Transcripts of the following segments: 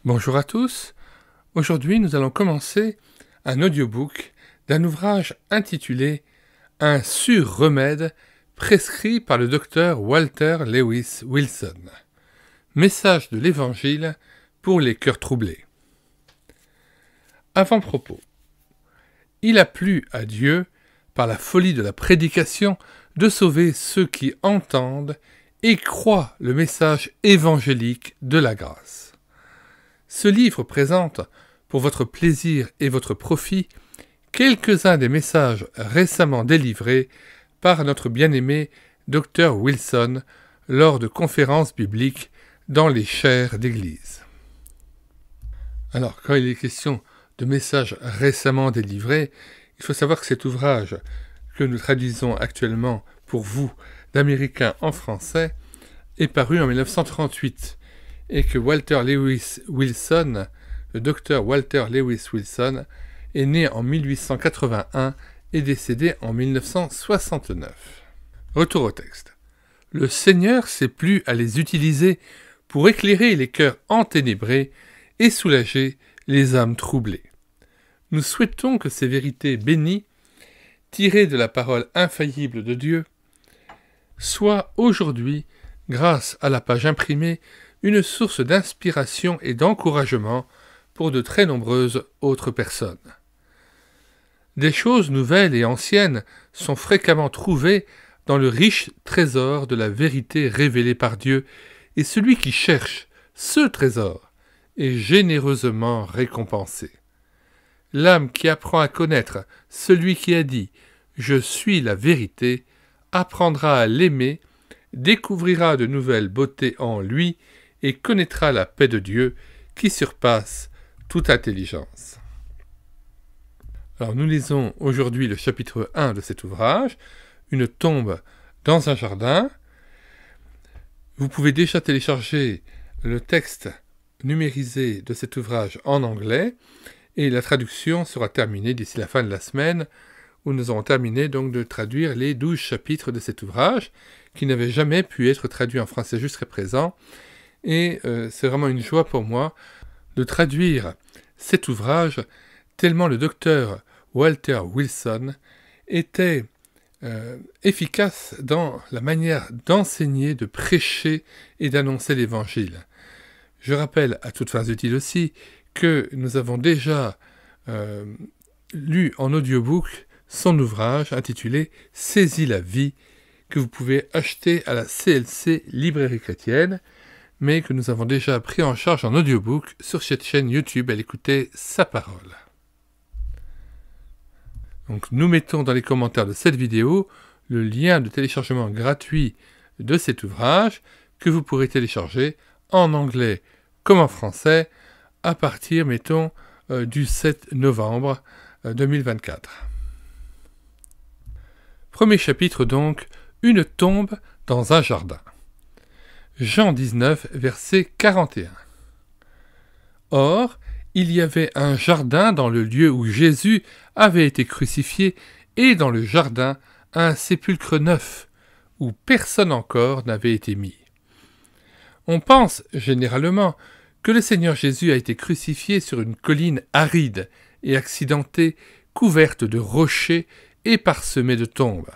Bonjour à tous. Aujourd'hui, nous allons commencer un audiobook d'un ouvrage intitulé « Un sur-remède prescrit par le docteur Walter Lewis Wilson. Message de l'Évangile pour les cœurs troublés. » Avant-propos. Il a plu à Dieu, par la folie de la prédication, de sauver ceux qui entendent et croient le message évangélique de la grâce. Ce livre présente, pour votre plaisir et votre profit, quelques-uns des messages récemment délivrés par notre bien-aimé Dr Wilson lors de conférences bibliques dans les chaires d'église. Alors, quand il est question de messages récemment délivrés, il faut savoir que cet ouvrage que nous traduisons actuellement pour vous d'américain en français est paru en 1938 et que Walter Lewis Wilson, le docteur Walter Lewis Wilson, est né en 1881 et décédé en 1969. Retour au texte. Le Seigneur s'est plu à les utiliser pour éclairer les cœurs enténébrés et soulager les âmes troublées. Nous souhaitons que ces vérités bénies, tirées de la parole infaillible de Dieu, soient aujourd'hui, grâce à la page imprimée, une source d'inspiration et d'encouragement pour de très nombreuses autres personnes. Des choses nouvelles et anciennes sont fréquemment trouvées dans le riche trésor de la vérité révélée par Dieu, et celui qui cherche ce trésor est généreusement récompensé. L'âme qui apprend à connaître celui qui a dit « Je suis la vérité » apprendra à l'aimer, découvrira de nouvelles beautés en lui et connaîtra la paix de Dieu qui surpasse toute intelligence. Alors nous lisons aujourd'hui le chapitre 1 de cet ouvrage, Une tombe dans un jardin. Vous pouvez déjà télécharger le texte numérisé de cet ouvrage en anglais et la traduction sera terminée d'ici la fin de la semaine où nous aurons terminé donc de traduire les 12 chapitres de cet ouvrage qui n'avaient jamais pu être traduits en français jusqu'à présent. Et c'est vraiment une joie pour moi de traduire cet ouvrage tellement le docteur Walter Wilson était efficace dans la manière d'enseigner, de prêcher et d'annoncer l'Évangile. Je rappelle à toutes fins utiles aussi que nous avons déjà lu en audiobook son ouvrage intitulé « Saisis la vie » que vous pouvez acheter à la CLC Librairie Chrétienne, mais que nous avons déjà pris en charge en audiobook sur cette chaîne YouTube à l'écouter sa parole. Donc nous mettons dans les commentaires de cette vidéo le lien de téléchargement gratuit de cet ouvrage que vous pourrez télécharger en anglais comme en français à partir, mettons, du 7 novembre 2024. Premier chapitre donc, Une tombe dans un jardin. Jean 19, verset 41. Or, il y avait un jardin dans le lieu où Jésus avait été crucifié, et dans le jardin un sépulcre neuf, où personne encore n'avait été mis. On pense généralement que le Seigneur Jésus a été crucifié sur une colline aride et accidentée, couverte de rochers et parsemée de tombes.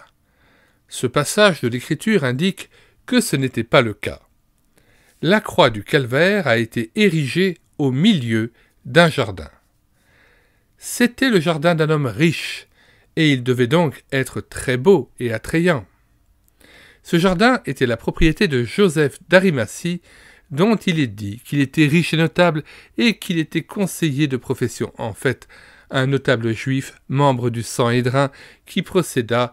Ce passage de l'Écriture indique que ce n'était pas le cas. La croix du Calvaire a été érigée au milieu d'un jardin. C'était le jardin d'un homme riche, et il devait donc être très beau et attrayant. Ce jardin était la propriété de Joseph d'Arimathie, dont il est dit qu'il était riche et notable et qu'il était conseiller de profession, en fait, un notable juif, membre du Sanhédrin, qui procéda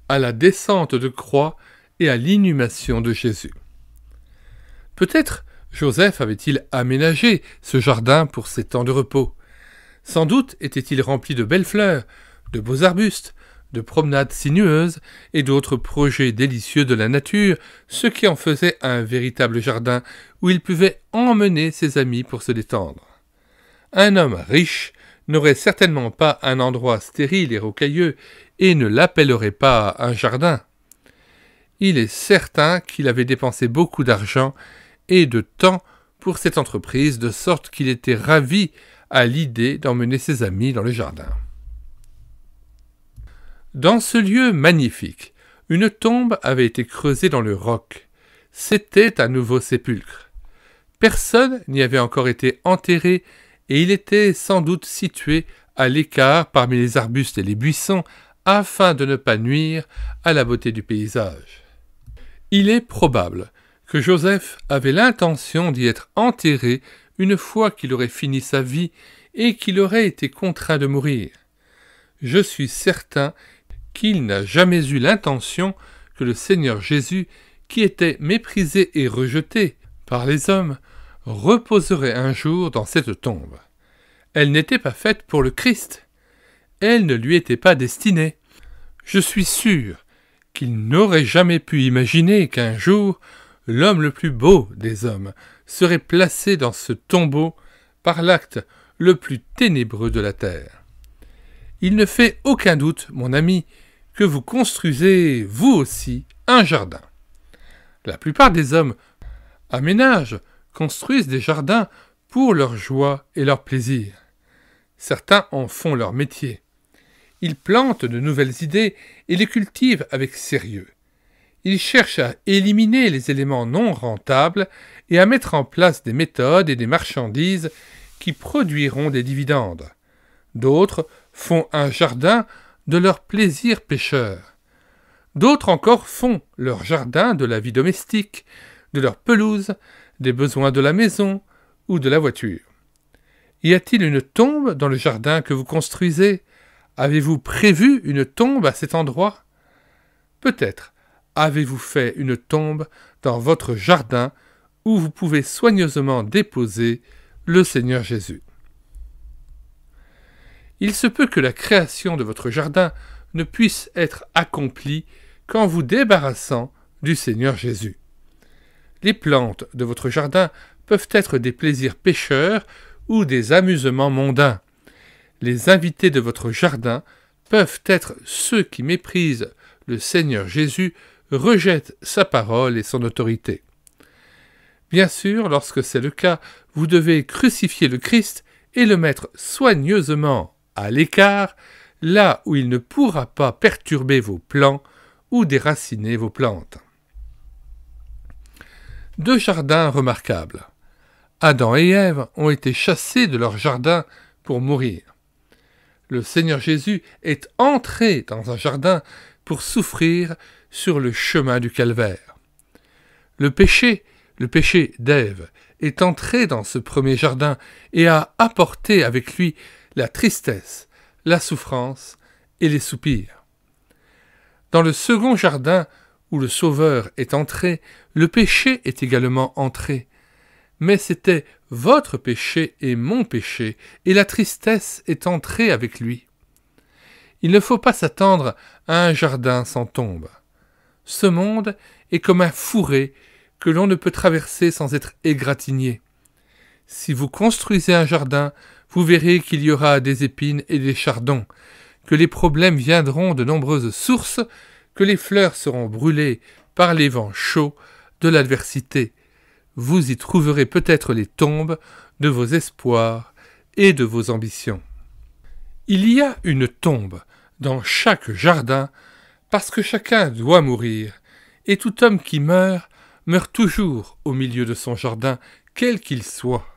à la descente de croix et à l'inhumation de Jésus. Peut-être Joseph avait-il aménagé ce jardin pour ses temps de repos. Sans doute était-il rempli de belles fleurs, de beaux arbustes, de promenades sinueuses et d'autres projets délicieux de la nature, ce qui en faisait un véritable jardin où il pouvait emmener ses amis pour se détendre. Un homme riche n'aurait certainement pas un endroit stérile et rocailleux et ne l'appellerait pas un jardin. Il est certain qu'il avait dépensé beaucoup d'argent et de temps pour cette entreprise, de sorte qu'il était ravi à l'idée d'emmener ses amis dans le jardin. Dans ce lieu magnifique, une tombe avait été creusée dans le roc. C'était un nouveau sépulcre. Personne n'y avait encore été enterré, et il était sans doute situé à l'écart parmi les arbustes et les buissons, afin de ne pas nuire à la beauté du paysage. Il est probable que Joseph avait l'intention d'y être enterré une fois qu'il aurait fini sa vie et qu'il aurait été contraint de mourir. Je suis certain qu'il n'a jamais eu l'intention que le Seigneur Jésus, qui était méprisé et rejeté par les hommes, reposerait un jour dans cette tombe. Elle n'était pas faite pour le Christ. Elle ne lui était pas destinée. Je suis sûr qu'il n'aurait jamais pu imaginer qu'un jour, l'homme le plus beau des hommes serait placé dans ce tombeau par l'acte le plus ténébreux de la terre. Il ne fait aucun doute, mon ami, que vous construisez, vous aussi, un jardin. La plupart des hommes aménagent, construisent des jardins pour leur joie et leur plaisir. Certains en font leur métier. Ils plantent de nouvelles idées et les cultivent avec sérieux. Ils cherchent à éliminer les éléments non rentables et à mettre en place des méthodes et des marchandises qui produiront des dividendes. D'autres font un jardin de leur plaisir pêcheur. D'autres encore font leur jardin de la vie domestique, de leur pelouse, des besoins de la maison ou de la voiture. Y a-t-il une tombe dans le jardin que vous construisez ? Avez-vous prévu une tombe à cet endroit ? Peut-être avez-vous fait une tombe dans votre jardin où vous pouvez soigneusement déposer le Seigneur Jésus. Il se peut que la création de votre jardin ne puisse être accomplie qu'en vous débarrassant du Seigneur Jésus. Les plantes de votre jardin peuvent être des plaisirs pécheurs ou des amusements mondains. Les invités de votre jardin peuvent être ceux qui méprisent le Seigneur Jésus, rejettent sa parole et son autorité. Bien sûr, lorsque c'est le cas, vous devez crucifier le Christ et le mettre soigneusement à l'écart, là où il ne pourra pas perturber vos plans ou déraciner vos plantes. Deux jardins remarquables. Adam et Ève ont été chassés de leur jardin pour mourir. Le Seigneur Jésus est entré dans un jardin pour souffrir sur le chemin du calvaire. Le péché d'Ève est entré dans ce premier jardin et a apporté avec lui la tristesse, la souffrance et les soupirs. Dans le second jardin où le Sauveur est entré, le péché est également entré. Mais c'était votre péché et mon péché, et la tristesse est entrée avec lui. Il ne faut pas s'attendre à un jardin sans tombe. Ce monde est comme un fourré que l'on ne peut traverser sans être égratigné. Si vous construisez un jardin, vous verrez qu'il y aura des épines et des chardons, que les problèmes viendront de nombreuses sources, que les fleurs seront brûlées par les vents chauds de l'adversité. Vous y trouverez peut-être les tombes de vos espoirs et de vos ambitions. Il y a une tombe dans chaque jardin parce que chacun doit mourir, et tout homme qui meurt toujours au milieu de son jardin, quel qu'il soit.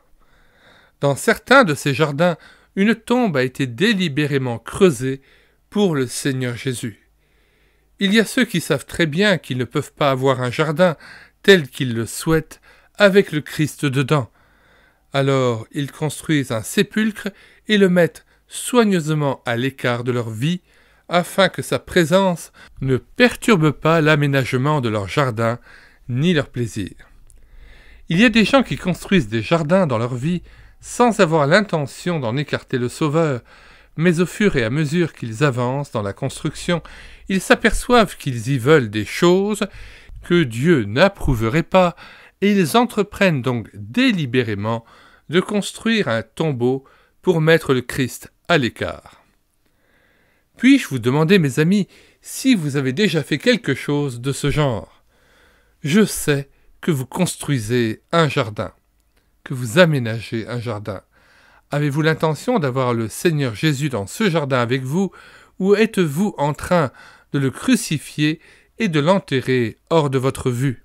Dans certains de ces jardins, une tombe a été délibérément creusée pour le Seigneur Jésus. Il y a ceux qui savent très bien qu'ils ne peuvent pas avoir un jardin tel qu'ils le souhaitent, avec le Christ dedans. Alors ils construisent un sépulcre et le mettent soigneusement à l'écart de leur vie, afin que sa présence ne perturbe pas l'aménagement de leur jardin, ni leur plaisir. Il y a des gens qui construisent des jardins dans leur vie sans avoir l'intention d'en écarter le Sauveur, mais au fur et à mesure qu'ils avancent dans la construction, ils s'aperçoivent qu'ils y veulent des choses que Dieu n'approuverait pas, et ils entreprennent donc délibérément de construire un tombeau pour mettre le Christ à l'écart. Puis-je vous demander, mes amis, si vous avez déjà fait quelque chose de ce genre ? Je sais que vous construisez un jardin. que vous aménagez un jardin? Avez-vous l'intention d'avoir le Seigneur Jésus dans ce jardin avec vous, ou êtes-vous en train de le crucifier et de l'enterrer hors de votre vue?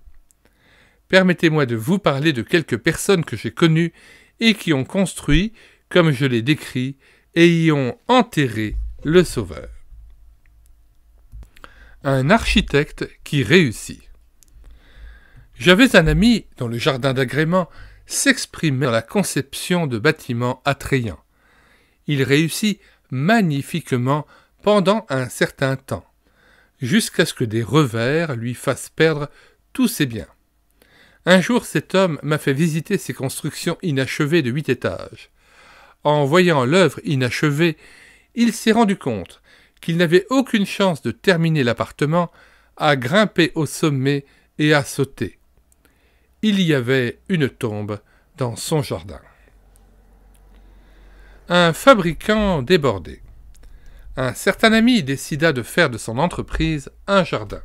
Permettez-moi de vous parler de quelques personnes que j'ai connues et qui ont construit, comme je l'ai décrit, et y ont enterré le Sauveur. Un architecte qui réussit. J'avais un ami dont le jardin d'agrément s'exprimait dans la conception de bâtiments attrayants. Il réussit magnifiquement pendant un certain temps, jusqu'à ce que des revers lui fassent perdre tous ses biens. Un jour, cet homme m'a fait visiter ses constructions inachevées de 8 étages. En voyant l'œuvre inachevée, il s'est rendu compte qu'il n'avait aucune chance de terminer l'appartement, à grimper au sommet et à sauter. Il y avait une tombe dans son jardin. Un fabricant débordé. Un certain ami décida de faire de son entreprise un jardin.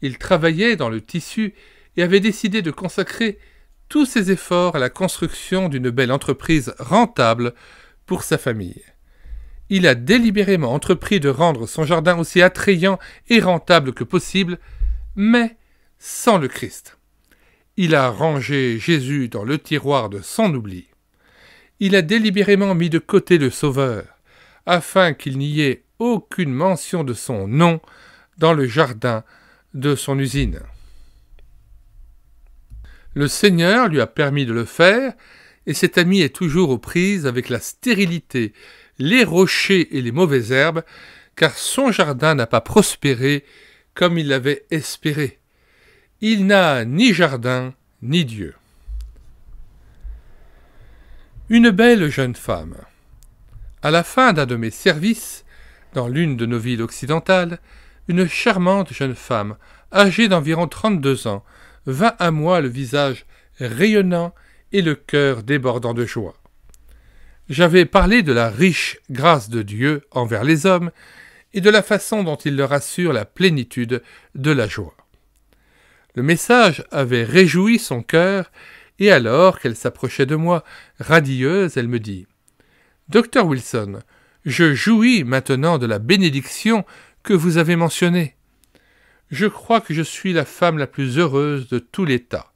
Il travaillait dans le tissu et avait décidé de consacrer tous ses efforts à la construction d'une belle entreprise rentable pour sa famille. Il a délibérément entrepris de rendre son jardin aussi attrayant et rentable que possible, mais sans le Christ. Il a rangé Jésus dans le tiroir de son oubli. Il a délibérément mis de côté le Sauveur, afin qu'il n'y ait aucune mention de son nom dans le jardin de son usine. Le Seigneur lui a permis de le faire, et cet ami est toujours aux prises avec la stérilité, les rochers et les mauvaises herbes, car son jardin n'a pas prospéré comme il l'avait espéré. Il n'a ni jardin, ni Dieu. Une belle jeune femme. À la fin d'un de mes services, dans l'une de nos villes occidentales, une charmante jeune femme, âgée d'environ 32 ans, vint à moi le visage rayonnant et le cœur débordant de joie. J'avais parlé de la riche grâce de Dieu envers les hommes et de la façon dont il leur assure la plénitude de la joie. Le message avait réjoui son cœur, et alors qu'elle s'approchait de moi, radieuse, elle me dit « Docteur Wilson, je jouis maintenant de la bénédiction que vous avez mentionnée. Je crois que je suis la femme la plus heureuse de tout l'État.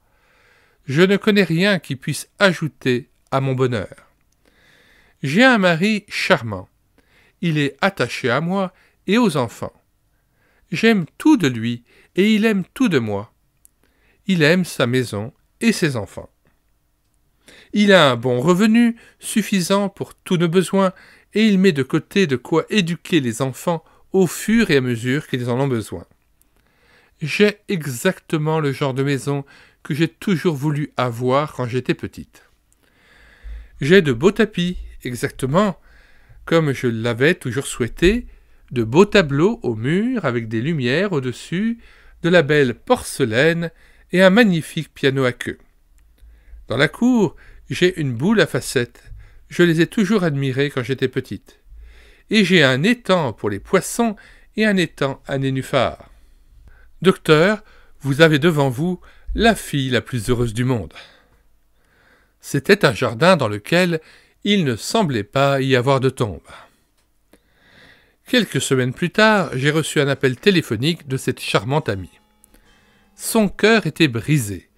Je ne connais rien qui puisse ajouter à mon bonheur. J'ai un mari charmant. Il est attaché à moi et aux enfants. J'aime tout de lui et il aime tout de moi. Il aime sa maison et ses enfants. Il a un bon revenu, suffisant pour tous nos besoins, et il met de côté de quoi éduquer les enfants au fur et à mesure qu'ils en ont besoin. J'ai exactement le genre de maison que j'ai toujours voulu avoir quand j'étais petite. J'ai de beaux tapis, exactement comme je l'avais toujours souhaité, de beaux tableaux au mur avec des lumières au-dessus, de la belle porcelaine et un magnifique piano à queue. Dans la cour, j'ai une boule à facettes. Je les ai toujours admirées quand j'étais petite. Et j'ai un étang pour les poissons et un étang à nénuphars. Docteur, vous avez devant vous la fille la plus heureuse du monde. C'était un jardin dans lequel il ne semblait pas y avoir de tombe. Quelques semaines plus tard, j'ai reçu un appel téléphonique de cette charmante amie. Son cœur était brisé.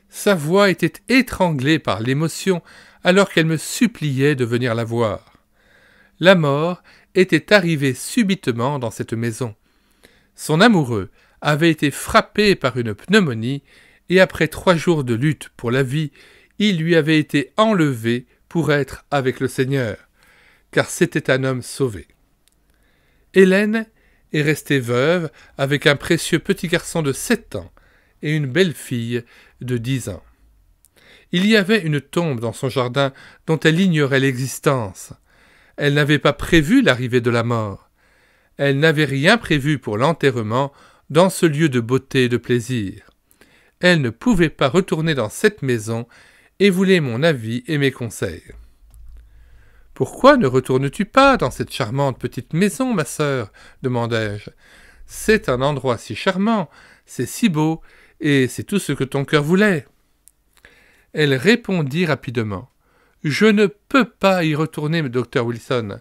Sa voix était étranglée par l'émotion alors qu'elle me suppliait de venir la voir. La mort était arrivée subitement dans cette maison. Son amoureux avait été frappé par une pneumonie et après 3 jours de lutte pour la vie, il lui avait été enlevé pour être avec le Seigneur, car c'était un homme sauvé. Hélène est restée veuve avec un précieux petit garçon de 7 ans et une belle fille de 10 ans. Il y avait une tombe dans son jardin dont elle ignorait l'existence. Elle n'avait pas prévu l'arrivée de la mort. Elle n'avait rien prévu pour l'enterrement dans ce lieu de beauté et de plaisir. Elle ne pouvait pas retourner dans cette maison et voulait mon avis et mes conseils. « Pourquoi ne retournes-tu pas dans cette charmante petite maison, ma sœur ?» demandai-je. « C'est un endroit si charmant, c'est si beau, et c'est tout ce que ton cœur voulait. » Elle répondit rapidement. « Je ne peux pas y retourner, docteur Wilson.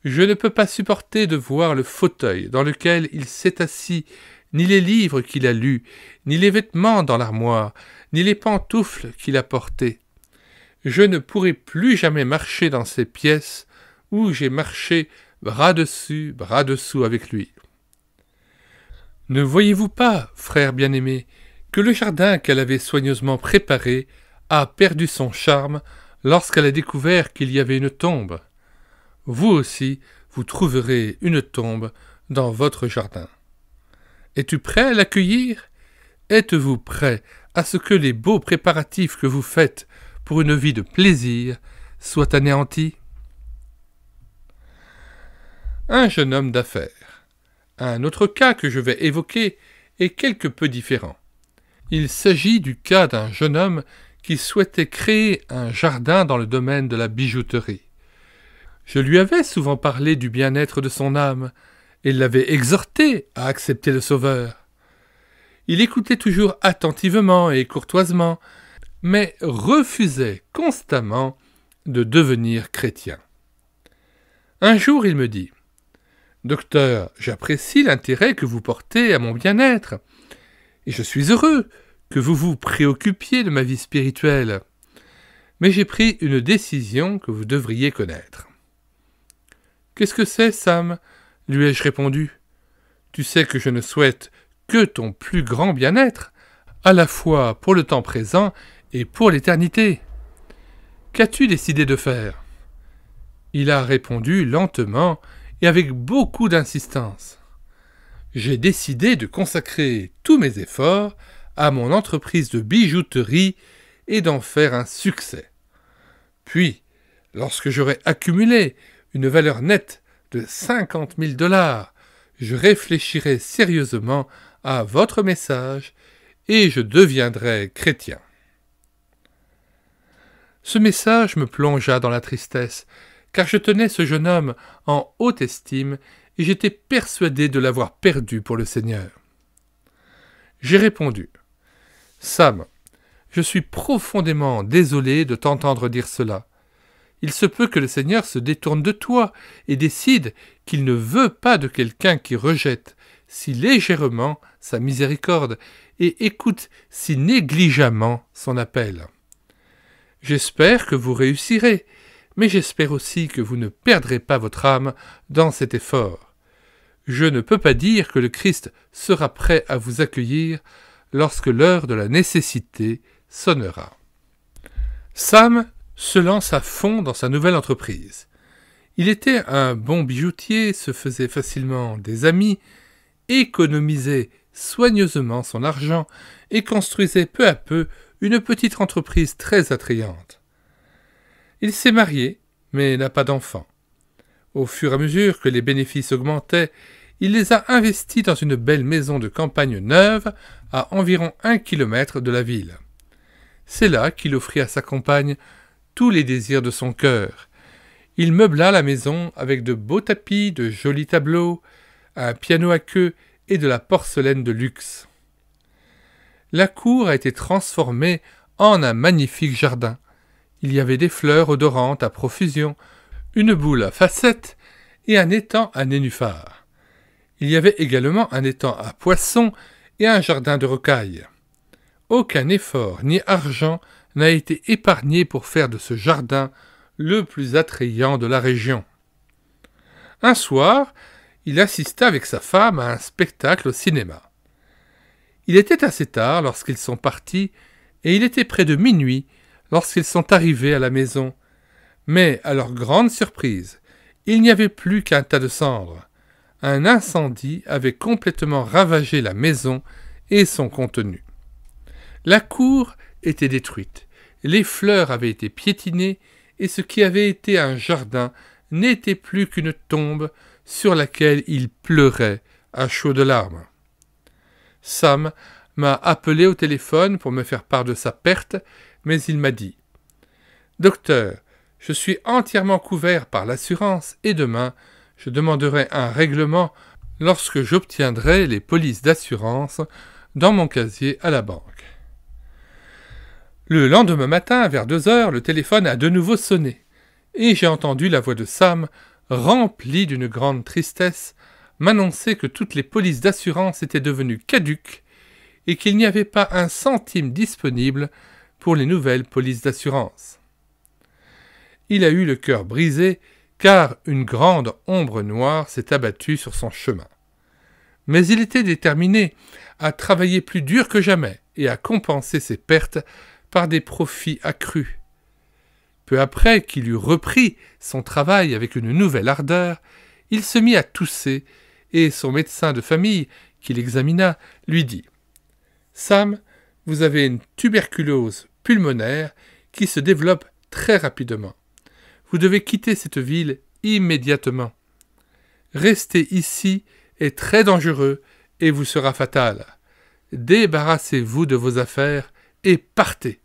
Je ne peux pas supporter de voir le fauteuil dans lequel il s'est assis, ni les livres qu'il a lus, ni les vêtements dans l'armoire, ni les pantoufles qu'il a portées. Je ne pourrai plus jamais marcher dans ces pièces où j'ai marché bras dessus, bras dessous avec lui. Ne voyez-vous pas, frère bien-aimé, que le jardin qu'elle avait soigneusement préparé a perdu son charme lorsqu'elle a découvert qu'il y avait une tombe. Vous aussi, vous trouverez une tombe dans votre jardin. Es-tu prêt à l'accueillir? Êtes-vous prêt à ce que les beaux préparatifs que vous faites pour une vie de plaisir soient anéantis? » Un jeune homme d'affaires. Un autre cas que je vais évoquer est quelque peu différent. Il s'agit du cas d'un jeune homme qui souhaitait créer un jardin dans le domaine de la bijouterie. Je lui avais souvent parlé du bien-être de son âme et l'avais exhorté à accepter le Sauveur. Il écoutait toujours attentivement et courtoisement, mais refusait constamment de devenir chrétien. Un jour, il me dit « Docteur, j'apprécie l'intérêt que vous portez à mon bien-être, et je suis heureux que vous vous préoccupiez de ma vie spirituelle. Mais j'ai pris une décision que vous devriez connaître. »« Qu'est-ce que c'est, Sam ?» lui ai-je répondu. « Tu sais que je ne souhaite que ton plus grand bien-être, à la fois pour le temps présent et pour l'éternité. Qu'as-tu décidé de faire ?» Il a répondu lentement et avec beaucoup d'insistance. « J'ai décidé de consacrer tous mes efforts à mon entreprise de bijouterie et d'en faire un succès. Puis, lorsque j'aurai accumulé une valeur nette de 50 000 $, je réfléchirai sérieusement à votre message et je deviendrai chrétien. » Ce message me plongea dans la tristesse, car je tenais ce jeune homme en haute estime et j'étais persuadé de l'avoir perdu pour le Seigneur. J'ai répondu « Sam, je suis profondément désolé de t'entendre dire cela. Il se peut que le Seigneur se détourne de toi et décide qu'il ne veut pas de quelqu'un qui rejette si légèrement sa miséricorde et écoute si négligemment son appel. J'espère que vous réussirez, mais j'espère aussi que vous ne perdrez pas votre âme dans cet effort. Je ne peux pas dire que le Christ sera prêt à vous accueillir lorsque l'heure de la nécessité sonnera. » Sam se lance à fond dans sa nouvelle entreprise. Il était un bon bijoutier, se faisait facilement des amis, économisait soigneusement son argent et construisait peu à peu une petite entreprise très attrayante. Il s'est marié, mais n'a pas d'enfants. Au fur et à mesure que les bénéfices augmentaient, il les a investis dans une belle maison de campagne neuve à environ 1 kilomètre de la ville. C'est là qu'il offrit à sa compagne tous les désirs de son cœur. Il meubla la maison avec de beaux tapis, de jolis tableaux, un piano à queue et de la porcelaine de luxe. La cour a été transformée en un magnifique jardin. Il y avait des fleurs odorantes à profusion, une boule à facettes et un étang à nénuphars. Il y avait également un étang à poissons et un jardin de rocailles. Aucun effort ni argent n'a été épargné pour faire de ce jardin le plus attrayant de la région. Un soir, il assista avec sa femme à un spectacle au cinéma. Il était assez tard lorsqu'ils sont partis et il était près de minuit lorsqu'ils sont arrivés à la maison. Mais, à leur grande surprise, il n'y avait plus qu'un tas de cendres. Un incendie avait complètement ravagé la maison et son contenu. La cour était détruite, les fleurs avaient été piétinées et ce qui avait été un jardin n'était plus qu'une tombe sur laquelle il pleurait à chaudes larmes. Sam m'a appelé au téléphone pour me faire part de sa perte, mais il m'a dit « Docteur, je suis entièrement couvert par l'assurance et demain, je demanderai un règlement lorsque j'obtiendrai les polices d'assurance dans mon casier à la banque. » Le lendemain matin, vers 2 heures, le téléphone a de nouveau sonné, et j'ai entendu la voix de Sam, remplie d'une grande tristesse, m'annoncer que toutes les polices d'assurance étaient devenues caduques et qu'il n'y avait pas un centime disponible pour les nouvelles polices d'assurance. Il a eu le cœur brisé, car une grande ombre noire s'est abattue sur son chemin. Mais il était déterminé à travailler plus dur que jamais et à compenser ses pertes par des profits accrus. Peu après qu'il eut repris son travail avec une nouvelle ardeur, il se mit à tousser, et son médecin de famille, qui l'examina, lui dit « Sam, vous avez une tuberculose pulmonaire qui se développe très rapidement. Vous devez quitter cette ville immédiatement. Rester ici est très dangereux et vous sera fatal. Débarrassez-vous de vos affaires et partez. »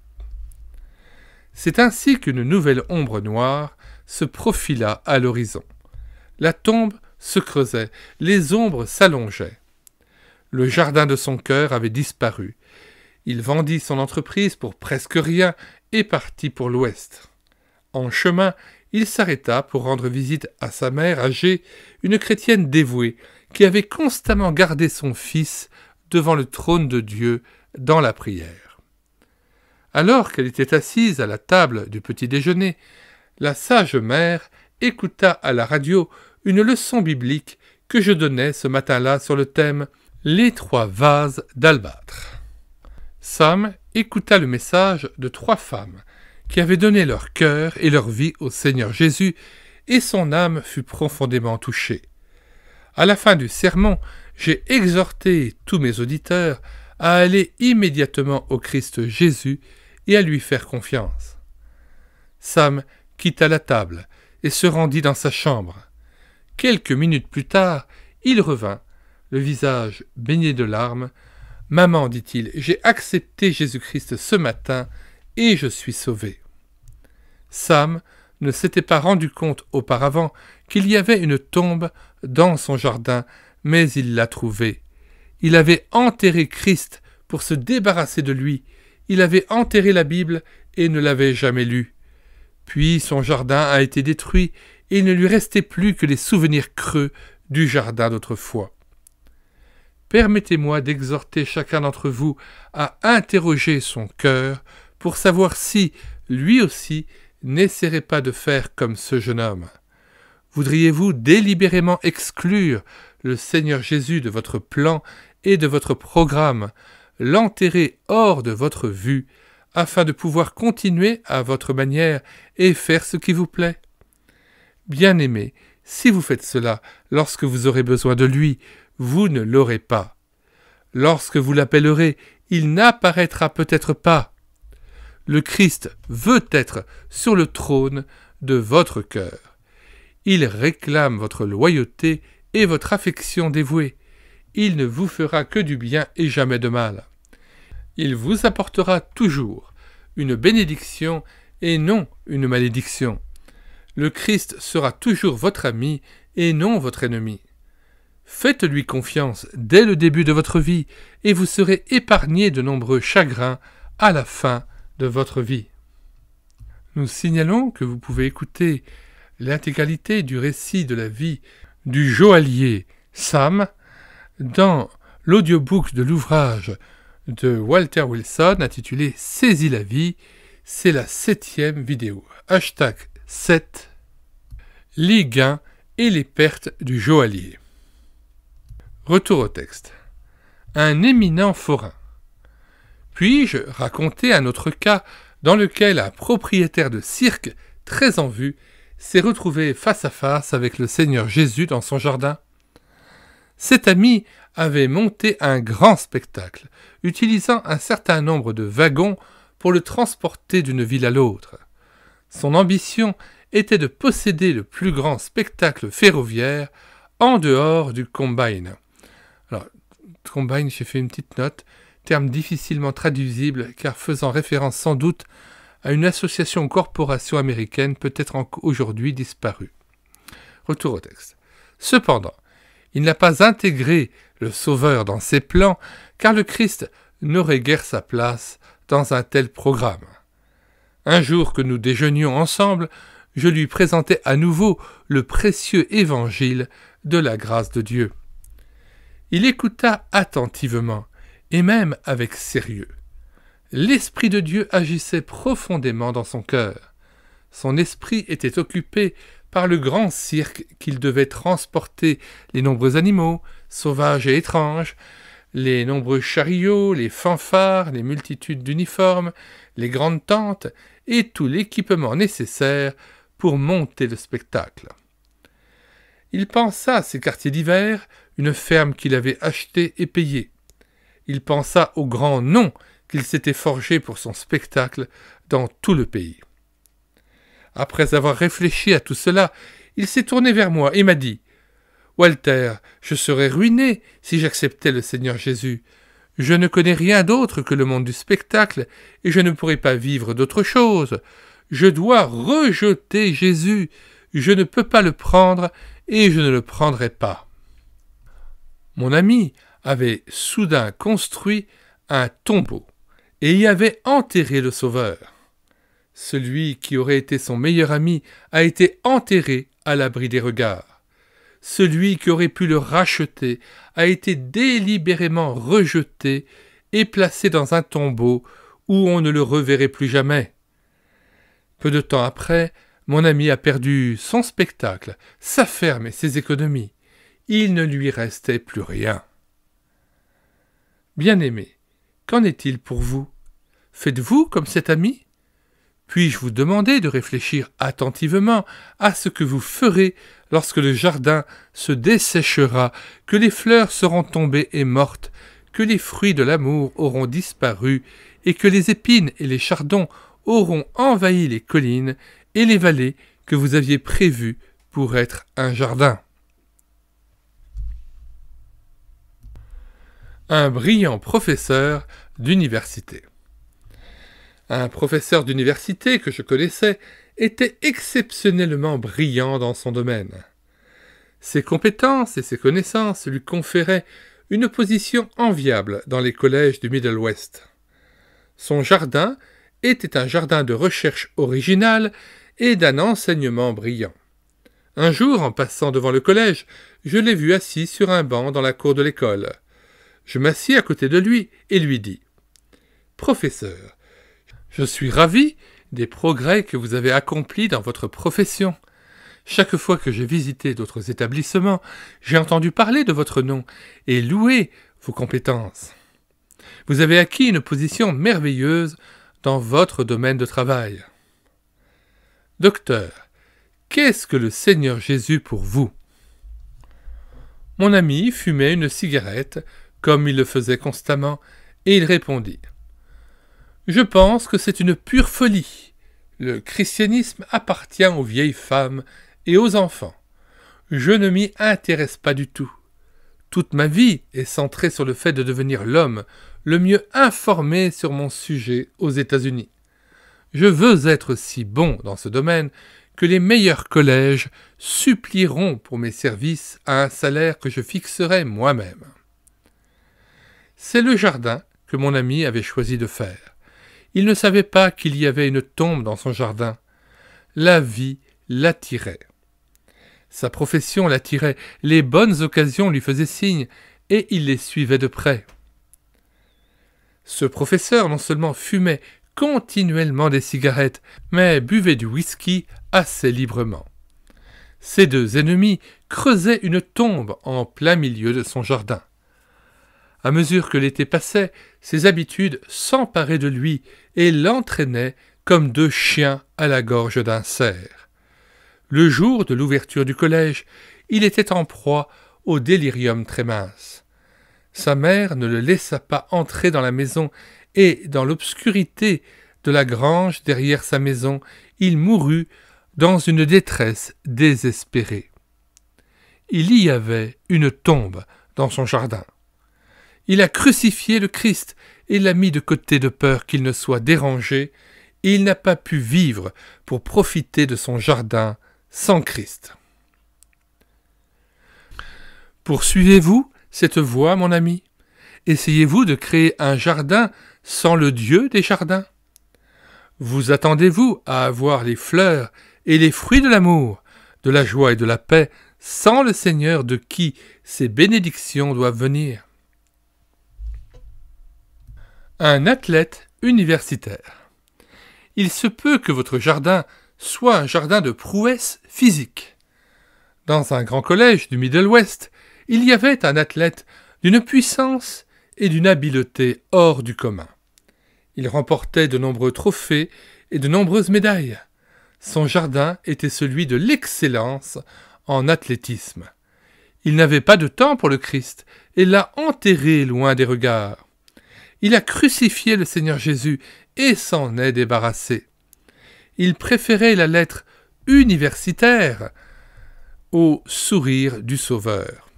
C'est ainsi qu'une nouvelle ombre noire se profila à l'horizon. La tombe se creusait, les ombres s'allongeaient. Le jardin de son cœur avait disparu. Il vendit son entreprise pour presque rien et partit pour l'ouest. En chemin, il s'arrêta pour rendre visite à sa mère âgée, une chrétienne dévouée, qui avait constamment gardé son fils devant le trône de Dieu dans la prière. Alors qu'elle était assise à la table du petit déjeuner, la sage mère écouta à la radio une leçon biblique que je donnais ce matin-là sur le thème « Les 3 vases d'albâtre ». Sam écouta le message de 3 femmes qui avaient donné leur cœur et leur vie au Seigneur Jésus, et son âme fut profondément touchée. À la fin du sermon, j'ai exhorté tous mes auditeurs à aller immédiatement au Christ Jésus et à lui faire confiance. Sam quitta la table et se rendit dans sa chambre. Quelques minutes plus tard, il revint, le visage baigné de larmes. « Maman, dit-il, j'ai accepté Jésus-Christ ce matin et je suis sauvé. » Sam ne s'était pas rendu compte auparavant qu'il y avait une tombe dans son jardin, mais il l'a trouvée. Il avait enterré Christ pour se débarrasser de lui. Il avait enterré la Bible et ne l'avait jamais lue. Puis son jardin a été détruit et il ne lui restait plus que les souvenirs creux du jardin d'autrefois. Permettez-moi d'exhorter chacun d'entre vous à interroger son cœur pour savoir si, lui aussi, n'essaierait pas de faire comme ce jeune homme. Voudriez-vous délibérément exclure le Seigneur Jésus de votre plan et de votre programme, l'enterrer hors de votre vue, afin de pouvoir continuer à votre manière et faire ce qui vous plaît? Bien-aimés, si vous faites cela lorsque vous aurez besoin de lui, vous ne l'aurez pas. Lorsque vous l'appellerez, il n'apparaîtra peut-être pas. Le Christ veut être sur le trône de votre cœur. Il réclame votre loyauté et votre affection dévouée. Il ne vous fera que du bien et jamais de mal. Il vous apportera toujours une bénédiction et non une malédiction. Le Christ sera toujours votre ami et non votre ennemi. Faites-lui confiance dès le début de votre vie et vous serez épargné de nombreux chagrins à la fin de votre vie. Nous signalons que vous pouvez écouter l'intégralité du récit de la vie du joaillier Sam dans l'audiobook de l'ouvrage de Walter Wilson intitulé « Saisis la vie ». C'est la 7e vidéo. #7 Les gains et les pertes du joaillier. Retour au texte. Un éminent forain. Puis-je raconter un autre cas dans lequel un propriétaire de cirque très en vue s'est retrouvé face à face avec le Seigneur Jésus dans son jardin? Cet ami avait monté un grand spectacle, utilisant un certain nombre de wagons pour le transporter d'une ville à l'autre. Son ambition était de posséder le plus grand spectacle ferroviaire en dehors du Combine. Alors, Combine, j'ai fait une petite note, terme difficilement traduisible car faisant référence sans doute à une association ou corporation américaine peut-être aujourd'hui disparue. Retour au texte. Cependant, il n'a pas intégré le Sauveur dans ses plans car le Christ n'aurait guère sa place dans un tel programme. Un jour que nous déjeunions ensemble, je lui présentai à nouveau le précieux évangile de la grâce de Dieu. Il écouta attentivement, et même avec sérieux. L'Esprit de Dieu agissait profondément dans son cœur. Son esprit était occupé par le grand cirque qu'il devait transporter les nombreux animaux, sauvages et étranges, les nombreux chariots, les fanfares, les multitudes d'uniformes, les grandes tentes et tout l'équipement nécessaire pour monter le spectacle. Il pensa à ses quartiers d'hiver, une ferme qu'il avait achetée et payée. Il pensa au grand nom qu'il s'était forgé pour son spectacle dans tout le pays. Après avoir réfléchi à tout cela, il s'est tourné vers moi et m'a dit « Walter, je serais ruiné si j'acceptais le Seigneur Jésus. Je ne connais rien d'autre que le monde du spectacle et je ne pourrais pas vivre d'autre chose. Je dois rejeter Jésus. Je ne peux pas le prendre et je ne le prendrai pas. » Mon ami avait soudain construit un tombeau et y avait enterré le Sauveur. Celui qui aurait été son meilleur ami a été enterré à l'abri des regards. Celui qui aurait pu le racheter a été délibérément rejeté et placé dans un tombeau où on ne le reverrait plus jamais. Peu de temps après, mon ami a perdu son spectacle, sa ferme et ses économies. Il ne lui restait plus rien. Bien-aimé, qu'en est-il pour vous? Faites-vous comme cet ami? Puis-je vous demander de réfléchir attentivement à ce que vous ferez lorsque le jardin se desséchera, que les fleurs seront tombées et mortes, que les fruits de l'amour auront disparu, et que les épines et les chardons auront envahi les collines et les vallées que vous aviez prévues pour être un jardin. Un brillant professeur d'université. Un professeur d'université que je connaissais était exceptionnellement brillant dans son domaine. Ses compétences et ses connaissances lui conféraient une position enviable dans les collèges du Middle West. Son jardin était un jardin de recherche originale et d'un enseignement brillant. Un jour, en passant devant le collège, je l'ai vu assis sur un banc dans la cour de l'école. Je m'assis à côté de lui et lui dis « Professeur, je suis ravi des progrès que vous avez accomplis dans votre profession. Chaque fois que j'ai visité d'autres établissements, j'ai entendu parler de votre nom et loué vos compétences. Vous avez acquis une position merveilleuse dans votre domaine de travail. Docteur, qu'est-ce que le Seigneur Jésus pour vous? » Mon ami fumait une cigarette, comme il le faisait constamment, et il répondit « Je pense que c'est une pure folie. Le christianisme appartient aux vieilles femmes et aux enfants. Je ne m'y intéresse pas du tout. Toute ma vie est centrée sur le fait de devenir l'homme le mieux informé sur mon sujet aux États-Unis. Je veux être si bon dans ce domaine que les meilleurs collèges supplieront pour mes services à un salaire que je fixerai moi-même. » C'est le jardin que mon ami avait choisi de faire. Il ne savait pas qu'il y avait une tombe dans son jardin. La vie l'attirait. Sa profession l'attirait, les bonnes occasions lui faisaient signe, et il les suivait de près. Ce professeur non seulement fumait continuellement des cigarettes, mais buvait du whisky assez librement. Ses deux ennemis creusaient une tombe en plein milieu de son jardin. À mesure que l'été passait, ses habitudes s'emparaient de lui et l'entraînaient comme deux chiens à la gorge d'un cerf. Le jour de l'ouverture du collège, il était en proie au délirium très mince. Sa mère ne le laissa pas entrer dans la maison et, dans l'obscurité de la grange derrière sa maison, il mourut dans une détresse désespérée. Il y avait une tombe dans son jardin. Il a crucifié le Christ et l'a mis de côté de peur qu'il ne soit dérangé, et il n'a pas pu vivre pour profiter de son jardin sans Christ. Poursuivez-vous cette voie, mon ami? Essayez-vous de créer un jardin sans le Dieu des jardins? Vous attendez-vous à avoir les fleurs et les fruits de l'amour, de la joie et de la paix, sans le Seigneur de qui ces bénédictions doivent venir? Un athlète universitaire. Il se peut que votre jardin soit un jardin de prouesse physique. Dans un grand collège du Middle West, il y avait un athlète d'une puissance et d'une habileté hors du commun. Il remportait de nombreux trophées et de nombreuses médailles. Son jardin était celui de l'excellence en athlétisme. Il n'avait pas de temps pour le Christ et l'a enterré loin des regards. Il a crucifié le Seigneur Jésus et s'en est débarrassé. Il préférait la lettre universitaire au sourire du Sauveur.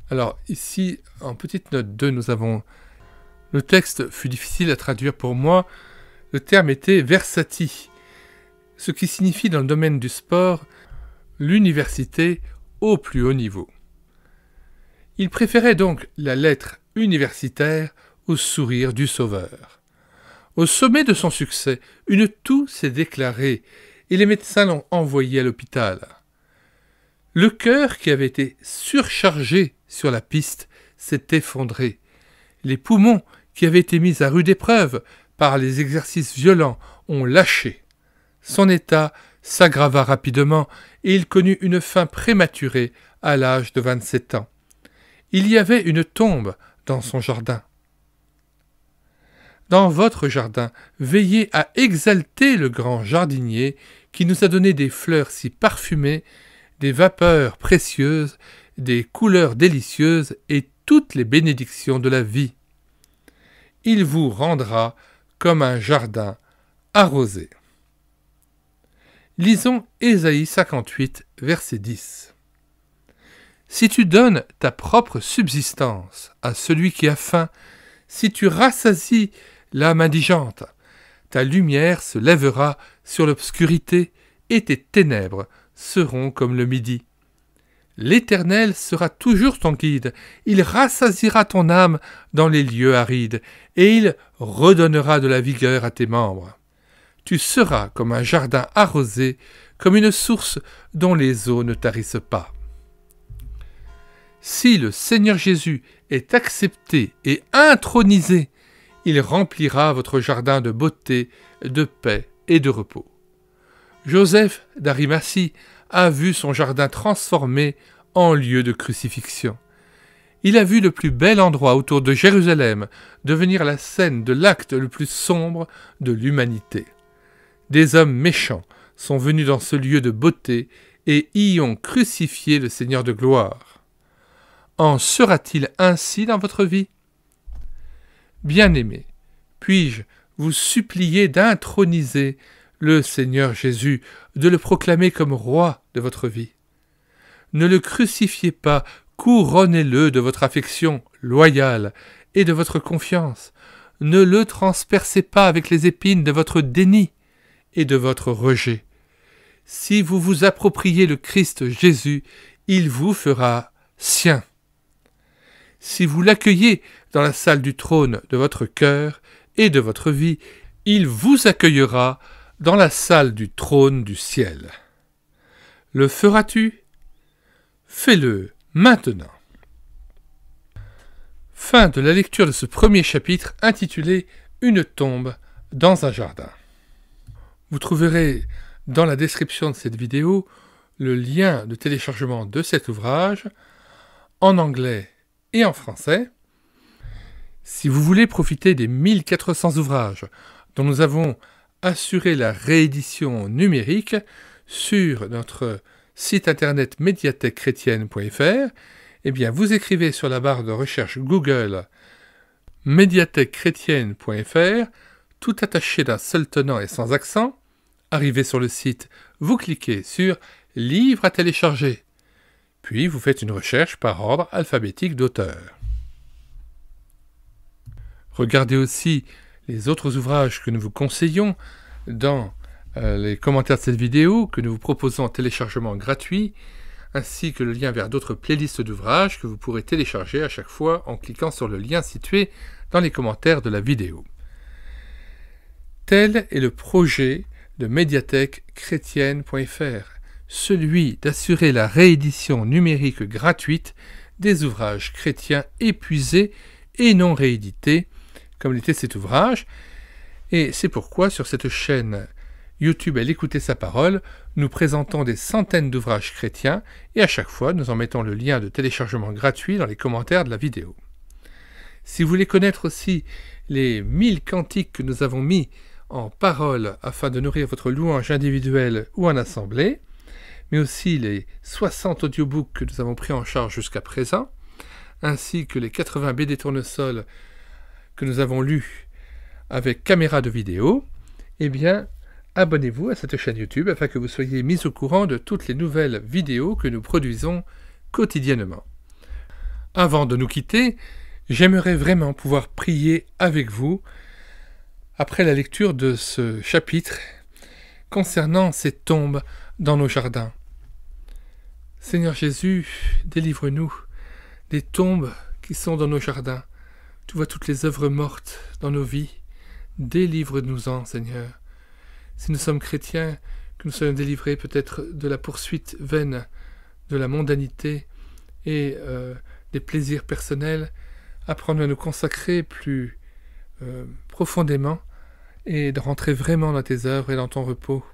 Alors ici, en petite note 2, nous avons... Le texte fut difficile à traduire pour moi. Le terme était versati, ce qui signifie dans le domaine du sport l'université au plus haut niveau. Il préférait donc la lettre universitaire au sourire du Sauveur. Au sommet de son succès, une toux s'est déclarée et les médecins l'ont envoyé à l'hôpital. Le cœur qui avait été surchargé sur la piste s'est effondré. Les poumons qui avaient été mis à rude épreuve par les exercices violents ont lâché. Son état s'aggrava rapidement et il connut une fin prématurée à l'âge de 27 ans. Il y avait une tombe dans son jardin. Dans votre jardin, veillez à exalter le grand jardinier qui nous a donné des fleurs si parfumées, des vapeurs précieuses, des couleurs délicieuses et toutes les bénédictions de la vie. Il vous rendra comme un jardin arrosé. Lisons Ésaïe 58, verset 10. Si tu donnes ta propre subsistance à celui qui a faim, si tu rassasies l'âme indigente, ta lumière se lèvera sur l'obscurité et tes ténèbres seront comme le midi. L'Éternel sera toujours ton guide, il rassasiera ton âme dans les lieux arides, et il redonnera de la vigueur à tes membres. Tu seras comme un jardin arrosé, comme une source dont les eaux ne tarissent pas. Si le Seigneur Jésus est accepté et intronisé, il remplira votre jardin de beauté, de paix et de repos. Joseph d'Arimathie a vu son jardin transformé en lieu de crucifixion. Il a vu le plus bel endroit autour de Jérusalem devenir la scène de l'acte le plus sombre de l'humanité. Des hommes méchants sont venus dans ce lieu de beauté et y ont crucifié le Seigneur de gloire. En sera-t-il ainsi dans votre vie? Bien-aimés, puis-je vous supplier d'introniser le Seigneur Jésus, de le proclamer comme roi de votre vie? Ne le crucifiez pas, couronnez-le de votre affection loyale et de votre confiance. Ne le transpercez pas avec les épines de votre déni et de votre rejet. Si vous vous appropriez le Christ Jésus, il vous fera sien. Si vous l'accueillez dans la salle du trône de votre cœur et de votre vie, il vous accueillera dans la salle du trône du ciel. Le feras-tu? Fais-le maintenant. Fin de la lecture de ce premier chapitre intitulé « Une tombe dans un jardin ». Vous trouverez dans la description de cette vidéo le lien de téléchargement de cet ouvrage en anglais et en français. Si vous voulez profiter des 1400 ouvrages dont nous avons assuré la réédition numérique sur notre site internet médiathèquechrétienne.fr, eh bien vous écrivez sur la barre de recherche Google médiathèquechrétienne.fr, tout attaché d'un seul tenant et sans accent. Arrivez sur le site, vous cliquez sur Livres à télécharger, puis vous faites une recherche par ordre alphabétique d'auteur. Regardez aussi les autres ouvrages que nous vous conseillons dans les commentaires de cette vidéo, que nous vous proposons en téléchargement gratuit, ainsi que le lien vers d'autres playlists d'ouvrages que vous pourrez télécharger à chaque fois en cliquant sur le lien situé dans les commentaires de la vidéo. Tel est le projet de médiathèque-chrétienne.fr, celui d'assurer la réédition numérique gratuite des ouvrages chrétiens épuisés et non réédités, comme l'était cet ouvrage, et c'est pourquoi sur cette chaîne YouTube Elle écoutait sa parole, nous présentons des centaines d'ouvrages chrétiens et à chaque fois nous en mettons le lien de téléchargement gratuit dans les commentaires de la vidéo. Si vous voulez connaître aussi les 1000 cantiques que nous avons mis en parole afin de nourrir votre louange individuelle ou en assemblée, mais aussi les 60 audiobooks que nous avons pris en charge jusqu'à présent, ainsi que les 80 BD tournesol que nous avons lus avec caméra de vidéo, eh bien, abonnez-vous à cette chaîne YouTube afin que vous soyez mis au courant de toutes les nouvelles vidéos que nous produisons quotidiennement. Avant de nous quitter, j'aimerais vraiment pouvoir prier avec vous après la lecture de ce chapitre concernant ces tombes dans nos jardins. Seigneur Jésus, délivre-nous des tombes qui sont dans nos jardins. Tu vois toutes les œuvres mortes dans nos vies. Délivre-nous-en, Seigneur. Si nous sommes chrétiens, que nous soyons délivrés peut-être de la poursuite vaine, de la mondanité et des plaisirs personnels, apprendre à nous consacrer plus profondément et de rentrer vraiment dans tes œuvres et dans ton repos.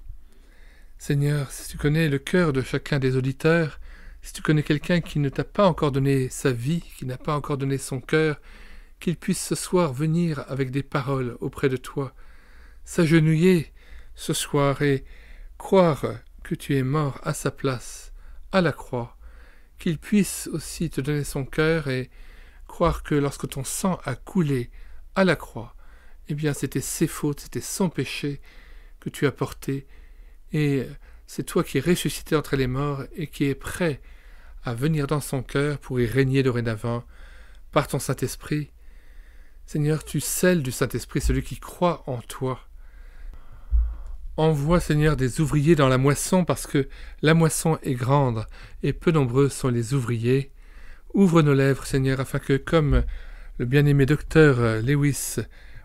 Seigneur, si tu connais le cœur de chacun des auditeurs, si tu connais quelqu'un qui ne t'a pas encore donné sa vie, qui n'a pas encore donné son cœur, qu'il puisse ce soir venir avec des paroles auprès de toi, s'agenouiller ce soir et croire que tu es mort à sa place, à la croix, qu'il puisse aussi te donner son cœur et croire que lorsque ton sang a coulé à la croix, eh bien c'était ses fautes, c'était son péché que tu as porté, et c'est toi qui es ressuscité entre les morts et qui es prêt à venir dans son cœur pour y régner dorénavant par ton Saint-Esprit. Seigneur, tu scelles du Saint-Esprit celui qui croit en toi. Envoie, Seigneur, des ouvriers dans la moisson parce que la moisson est grande et peu nombreux sont les ouvriers. Ouvre nos lèvres, Seigneur, afin que, comme le bien-aimé docteur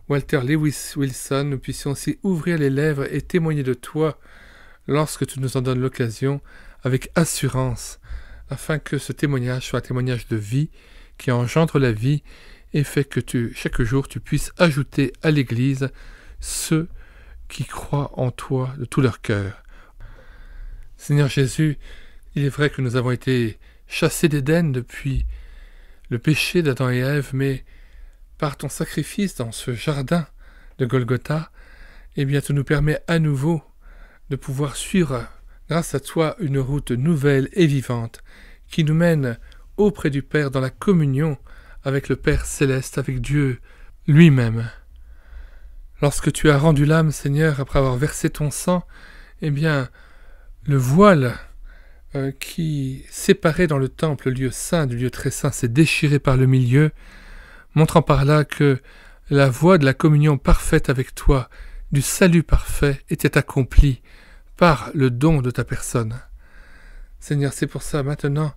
Walter Lewis Wilson, nous puissions aussi ouvrir les lèvres et témoigner de toi lorsque tu nous en donnes l'occasion avec assurance, afin que ce témoignage soit un témoignage de vie qui engendre la vie et fait que chaque jour tu puisses ajouter à l'Église ceux qui croient en toi de tout leur cœur. Seigneur Jésus, il est vrai que nous avons été chassés d'Éden depuis le péché d'Adam et Ève, mais par ton sacrifice dans ce jardin de Golgotha, eh bien tu nous permets à nouveau de pouvoir suivre, grâce à toi, une route nouvelle et vivante qui nous mène auprès du Père dans la communion avec le Père céleste, avec Dieu lui-même. Lorsque tu as rendu l'âme, Seigneur, après avoir versé ton sang, eh bien, le voile qui séparait dans le temple le lieu saint du lieu très saint s'est déchiré par le milieu, montrant par là que la voie de la communion parfaite avec toi, du salut parfait, était accomplie par le don de ta personne. Seigneur, c'est pour ça, maintenant,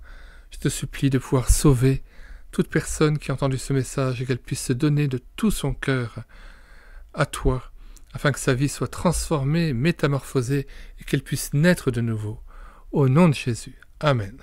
je te supplie de pouvoir sauver toute personne qui a entendu ce message et qu'elle puisse se donner de tout son cœur à toi, afin que sa vie soit transformée, métamorphosée et qu'elle puisse naître de nouveau. Au nom de Jésus. Amen.